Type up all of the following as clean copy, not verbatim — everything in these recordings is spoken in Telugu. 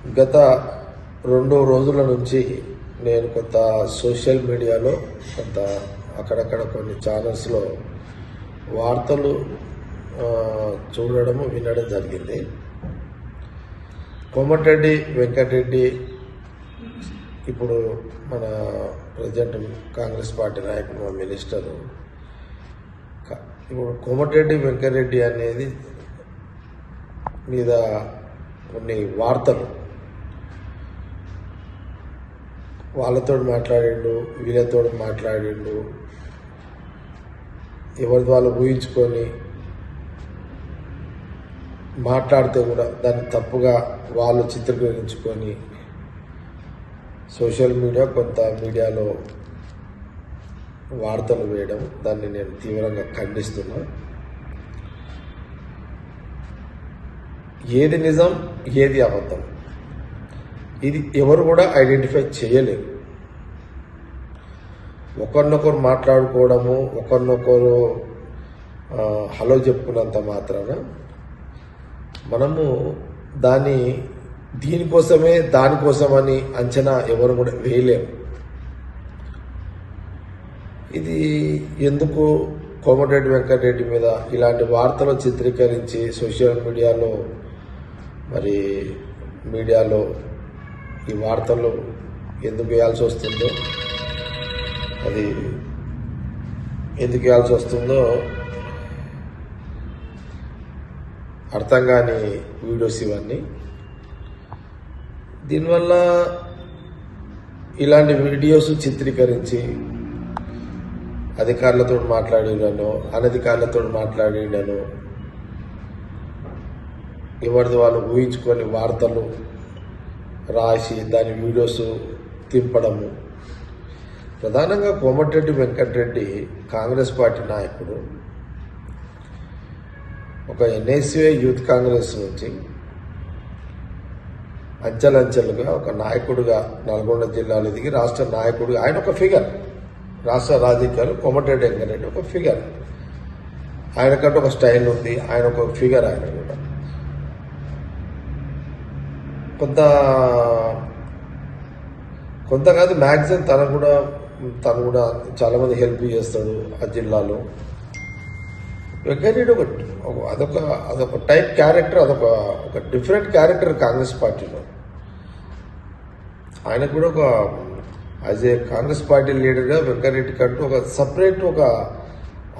గత 2 రోజుల నుంచి నేను కొంత సోషల్ మీడియాలో కొంత అక్కడక్కడ కొన్ని ఛానల్స్లో వార్తలు చూడడము వినడం జరిగింది. కోమటిరెడ్డి వెంకటరెడ్డి ఇప్పుడు మన ప్రజెంట్ కాంగ్రెస్ పార్టీ నాయకుడు, మా మినిస్టరు. ఇప్పుడు కోమటిరెడ్డి వెంకటరెడ్డి అనేది మీద కొన్ని వార్తలు, వాళ్ళతో మాట్లాడిండు, వీళ్ళతో మాట్లాడిండు, ఎవరి వాళ్ళు ఊహించుకొని మాట్లాడితే కూడా దాన్ని తప్పుగా వాళ్ళు చిత్రీకరించుకొని సోషల్ మీడియా కొంత మీడియాలో వార్తలు వేయడం, దాన్ని నేను తీవ్రంగా ఖండిస్తున్నా. ఏది నిజం, ఏది అబద్ధం, ఇది ఎవరు కూడా ఐడెంటిఫై చేయలేరు. ఒకరినొకరు మాట్లాడుకోవడము, ఒకరినొకరు హలో చెప్పుకున్నంత మాత్రాన మనము దానికోసమని అంచనా ఎవరు కూడా వేయలేము. ఇది ఎందుకు కోమటిరెడ్డి వెంకటరెడ్డి మీద ఇలాంటి వార్తలు చిత్రీకరించి సోషల్ మీడియాలో ఈ వార్తలు ఎందుకు వేయాల్సి వస్తుందో, అది ఎందుకు వేయాల్సి వస్తుందో అర్థం కాని వీడియోస్ ఇవన్నీ. దీనివల్ల ఇలాంటి వీడియోస్ చిత్రీకరించి అధికారులతో మాట్లాడినాను, అనధికారులతో మాట్లాడినాను, ఎవరిది వాళ్ళు ఊహించుకొని వార్తలు రాసి దాని వీడియోస్ తింపడము. ప్రధానంగా కోమటిరెడ్డి వెంకటరెడ్డి కాంగ్రెస్ పార్టీ నాయకుడు. ఒక ఎన్ఎస్యుఐ యూత్ కాంగ్రెస్ నుంచి అంచెలంచెలుగా ఒక నాయకుడిగా నల్గొండ జిల్లాలో దిగి రాష్ట్ర నాయకుడిగా ఆయన ఒక ఫిగర్. రాష్ట్ర రాజకీయాలు కోమటిరెడ్డి వెంకటరెడ్డి ఒక ఫిగర్. ఆయనకంటే ఒక స్టైల్ ఉంది, ఆయన ఒక ఫిగర్. ఆయన కూడా కొంత కాదు, మ్యాక్సిమం తను కూడా చాలా మంది హెల్ప్ చేస్తాడు ఆ జిల్లాలో. వెంకటరెడ్డి అదొక టైప్ క్యారెక్టర్, ఒక డిఫరెంట్ క్యారెక్టర్ కాంగ్రెస్ పార్టీలో. ఆయన కూడా యాజ్ ఏ కాంగ్రెస్ పార్టీ లీడర్గా వెంకటరెడ్డి కంటూ ఒక సపరేట్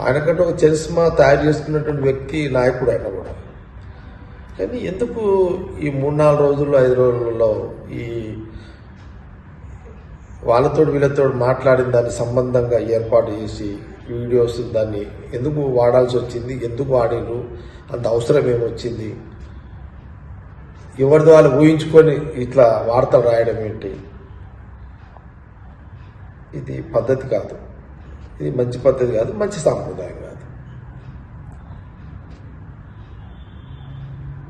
ఆయనకంటూ ఒక చరిస్మా తయారు చేసుకున్నటువంటి వ్యక్తి, నాయకుడు ఆయన కూడా. కానీ ఎందుకు ఈ 3-4 రోజుల్లో 5 రోజులలో ఈ వీళ్ళతో మాట్లాడిన దాన్ని సంబంధంగా ఏర్పాటు చేసి వీడియోస్ దాన్ని ఎందుకు వాడాల్సి వచ్చింది, ఎందుకు వాడిరు, అంత అవసరం ఏమొచ్చింది, ఎవరిది వాళ్ళు ఊహించుకొని ఇట్లా వార్తలు రాయడం ఏంటి? ఇది పద్ధతి కాదు, ఇది మంచి పద్ధతి కాదు, మంచి సాంప్రదాయం.